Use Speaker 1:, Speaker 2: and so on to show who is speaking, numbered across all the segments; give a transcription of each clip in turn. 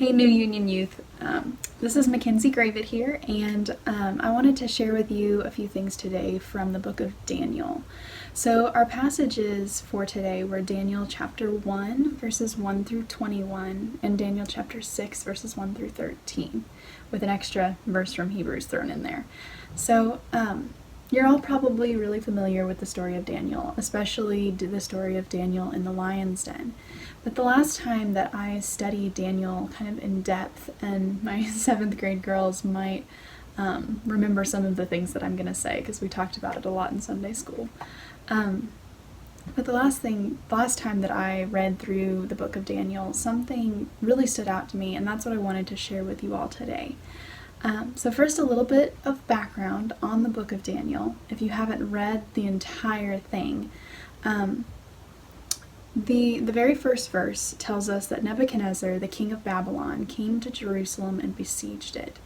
Speaker 1: Hey, New Union Youth. This is Mackenzie Gravitt here, and I wanted to share with you a few things today from the book of Daniel. So our passages for today were Daniel chapter 1, verses 1 through 21, and Daniel chapter 6, verses 1 through 13, with an extra verse from Hebrews thrown in there. So you're all probably really familiar with the story of Daniel, especially the story of Daniel in the lion's den. But the last time that I studied Daniel kind of in depth, and my 7th grade girls might remember some of the things that I'm going to say because we talked about it a lot in Sunday school. But the last time that I read through the book of Daniel, something really stood out to me, and that's what I wanted to share with you all today. So first, a little bit of background on the book of Daniel. If you haven't read the entire thing, the very first verse tells us that Nebuchadnezzar, the king of Babylon, came to Jerusalem and besieged it.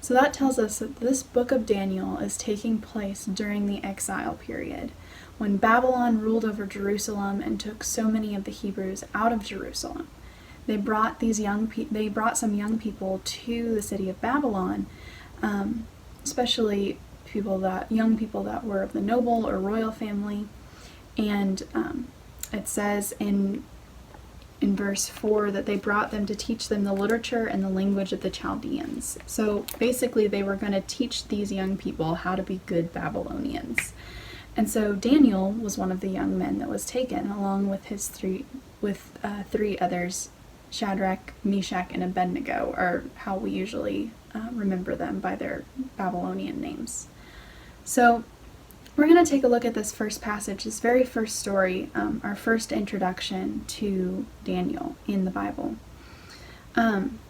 Speaker 1: So that tells us that this book of Daniel is taking place during the exile period, when Babylon ruled over Jerusalem and took so many of the Hebrews out of Jerusalem. They brought some young people to the city of Babylon, especially young people that were of the noble or royal family, and it says in verse 4 that they brought them to teach them the literature and the language of the Chaldeans. So basically they were going to teach these young people how to be good Babylonians. And so Daniel was one of the young men that was taken, along with his three others. Shadrach, Meshach, and Abednego are how we usually remember them, by their Babylonian names. So we're going to take a look at this first passage, this very first story, our first introduction to Daniel in the Bible. And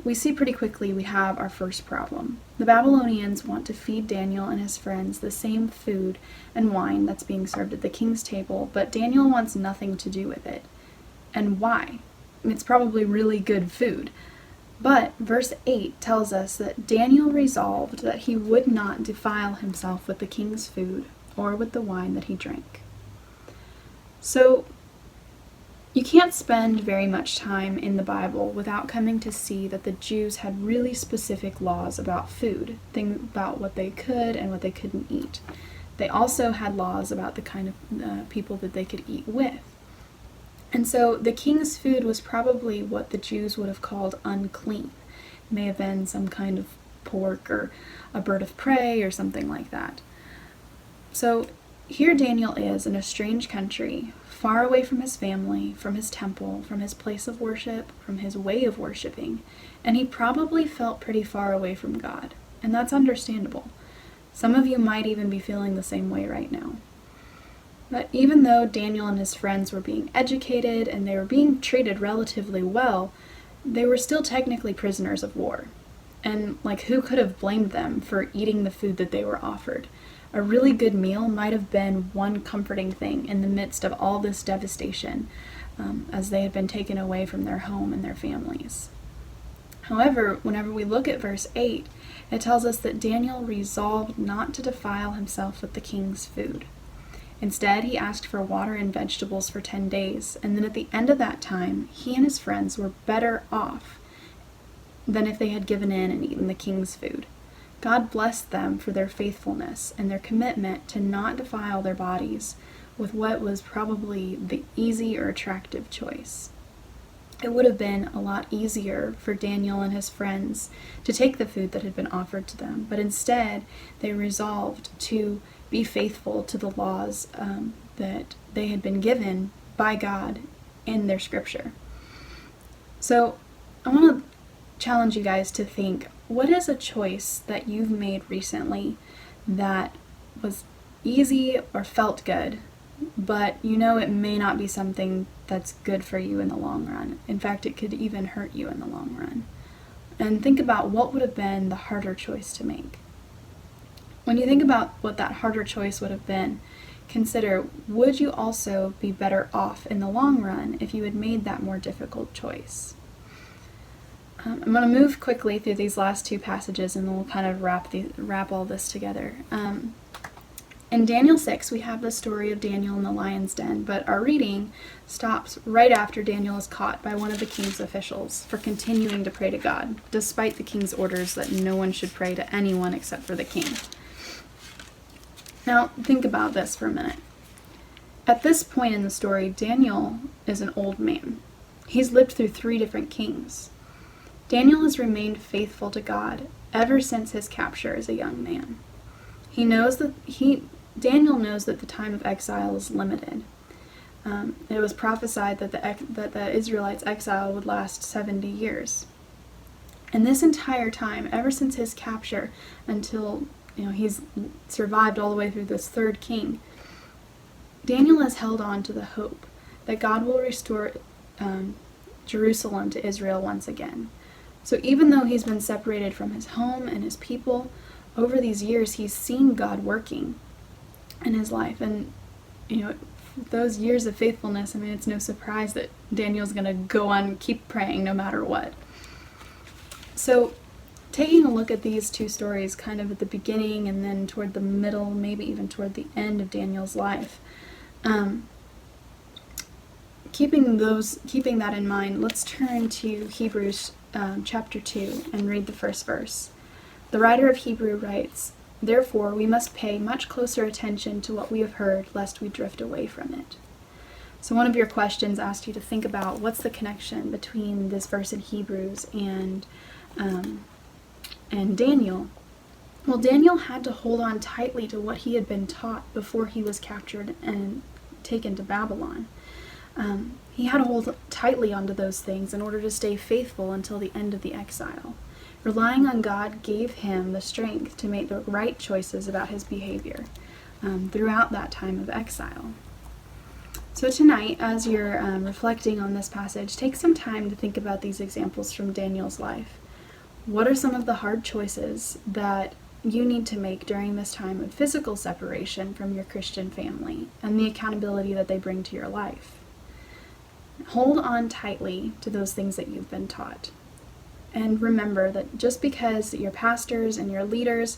Speaker 1: we see pretty quickly we have our first problem. The Babylonians want to feed Daniel and his friends the same food and wine that's being served at the king's table, but Daniel wants nothing to do with it. And why? It's probably really good food. But verse 8 tells us that Daniel resolved that he would not defile himself with the king's food or with the wine that he drank. So you can't spend very much time in the Bible without coming to see that the Jews had really specific laws about food, things about what they could and what they couldn't eat. They also had laws about the kind of people that they could eat with. And so the king's food was probably what the Jews would have called unclean. It may have been some kind of pork or a bird of prey or something like that. So here Daniel is in a strange country, far away from his family, from his temple, from his place of worship, from his way of worshiping, and he probably felt pretty far away from God. And that's understandable. Some of you might even be feeling the same way right now. But even though Daniel and his friends were being educated and they were being treated relatively well, they were still technically prisoners of war. And who could have blamed them for eating the food that they were offered? A really good meal might have been one comforting thing in the midst of all this devastation, as they had been taken away from their home and their families. However, whenever we look at verse 8, it tells us that Daniel resolved not to defile himself with the king's food. Instead, he asked for water and vegetables for 10 days, and then at the end of that time, he and his friends were better off than if they had given in and eaten the king's food. God blessed them for their faithfulness and their commitment to not defile their bodies with what was probably the easy or attractive choice. It would have been a lot easier for Daniel and his friends to take the food that had been offered to them, but instead they resolved to be faithful to the laws that they had been given by God in their scripture. So I want to challenge you guys to think, what is a choice that you've made recently that was easy or felt good, but you know it may not be something that's good for you in the long run? In fact, it could even hurt you in the long run. And think about what would have been the harder choice to make. When you think about what that harder choice would have been, consider, would you also be better off in the long run if you had made that more difficult choice? I'm going to move quickly through these last two passages and then we'll kind of wrap all this together. In Daniel 6, we have the story of Daniel in the lion's den, but our reading stops right after Daniel is caught by one of the king's officials for continuing to pray to God, despite the king's orders that no one should pray to anyone except for the king. Now, think about this for a minute. At this point in the story, Daniel is an old man. He's lived through 3 different kings. Daniel has remained faithful to God ever since his capture as a young man. Daniel knows that the time of exile is limited. It was prophesied that the Israelites' exile would last 70 years. And this entire time, ever since his capture until he's survived all the way through this 3rd king, Daniel has held on to the hope that God will restore Jerusalem to Israel once again. So even though he's been separated from his home and his people, over these years he's seen God working in his life. And those years of faithfulness, it's no surprise that Daniel's going to go on, keep praying no matter what. So taking a look at these 2 stories kind of at the beginning and then toward the middle, maybe even toward the end of Daniel's life, keeping that in mind, let's turn to Hebrews chapter 2 and read the first verse. The writer of Hebrew writes, "Therefore we must pay much closer attention to what we have heard, lest we drift away from it." So one of your questions asked you to think about what's the connection between this verse in Hebrews and Daniel. Well, Daniel had to hold on tightly to what he had been taught before he was captured and taken to Babylon. He had to hold tightly onto those things in order to stay faithful until the end of the exile. Relying on God gave him the strength to make the right choices about his behavior throughout that time of exile. So tonight, as you're reflecting on this passage, take some time to think about these examples from Daniel's life. What are some of the hard choices that you need to make during this time of physical separation from your Christian family and the accountability that they bring to your life? Hold on tightly to those things that you've been taught. And remember that just because your pastors and your leaders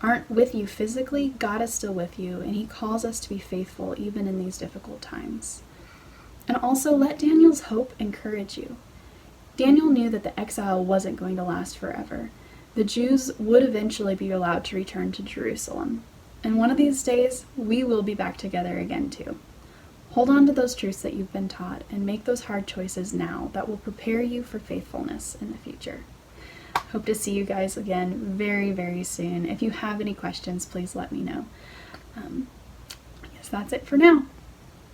Speaker 1: aren't with you physically, God is still with you, and he calls us to be faithful even in these difficult times. And also let Daniel's hope encourage you. Daniel knew that the exile wasn't going to last forever. The Jews would eventually be allowed to return to Jerusalem. And one of these days, we will be back together again too. Hold on to those truths that you've been taught and make those hard choices now that will prepare you for faithfulness in the future. Hope to see you guys again very, very soon. If you have any questions, please let me know. I guess that's it for now.